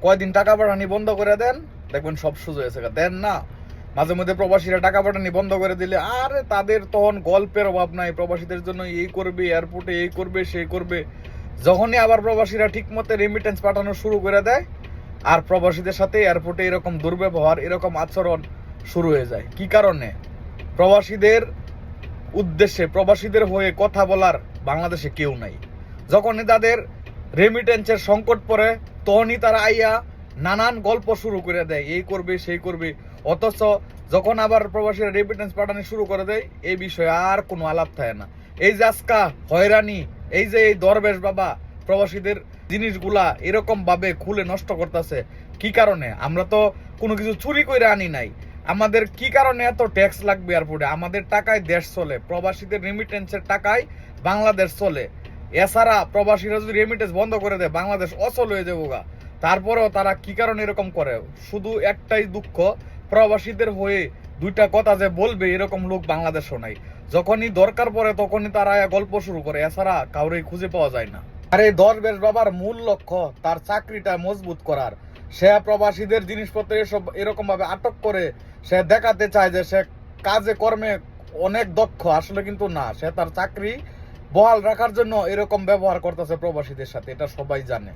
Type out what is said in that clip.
কয়দিন টাকা পাঠানি বন্ধ করে দেন, দেখবেন সব সুযোগ হয়েছে। দেন না, মাঝে মধ্যে প্রবাসীরা টাকা পাঠানি বন্ধ করে দিলে আরে তাদের তখন গল্পের অভাব নাই, প্রবাসীদের জন্য এই করবে, এয়ারপোর্টে এই করবে সেই করবে। যখনই আবার প্রবাসীরা ঠিক মতো রেমিটেন্স পাঠানো শুরু করে দেয়, আর প্রবাসীদের সাথে এয়ারপোর্টে এরকম দুর্ব্যবহার, এরকম আচরণ শুরু হয়ে যায়। কি কারণে? প্রবাসীদের উদ্দেশ্যে, প্রবাসীদের হয়ে কথা বলার বাংলাদেশে কেউ নাই। যখনই তাদের রেমিটেন্সের সংকট পড়ে, তখনই তারা আইয়া নানান গল্প শুরু করে দেয়, এই করবে সেই করবে। অথচ যখন আবার প্রবাসীরা রেমিটেন্স পাঠানো শুরু করে দেয়, এই বিষয়ে আর কোনো আলাপ থাকে না। এই যে আজকা হয়রানি, এই যে এই দরবেশ বাবা প্রবাসীদের জিনিসগুলা এরকম ভাবে খুলে নষ্ট করতেছে, কি কারণে? আমরা তো কোনো কিছু চুরি করে আনি নাই। আমাদের কি কারণে এত ট্যাক্স লাগবে এয়ারপোর্টে? আমাদের টাকায় দেশ চলে, প্রবাসীদের রেমিটেন্সের টাকায় বাংলাদেশ চলে। এছাড়া প্রবাসীরা যদি রেমিটেন্স বন্ধ করে দেয়, বাংলাদেশ অচল হয়ে যাবো গা। তারপরেও তারা কি কারণে এরকম করে? শুধু একটাই দুঃখ, প্রবাসীদের হয়ে দুইটা কথা যে বলবে এরকম লোক বাংলাদেশও নাই। যখনই দরকার পড়ে তখনই তারা গল্প শুরু করে, এছাড়া কাউরে খুঁজে পাওয়া যায় না। আর এই দরবেশ বাবার মূল লক্ষ্য তার চাকরিটা মজবুত করার। সে প্রবাসীদের জিনিসপত্র এসব এরকম ভাবে আটক করে সে দেখাতে চায় যে সে কাজে কর্মে অনেক দক্ষ, আসলে কিন্তু না, সে তার চাকরি বহাল রাখার জন্য এরকম ব্যবহার করতেছে প্রবাসীদের সাথে, এটা সবাই জানে।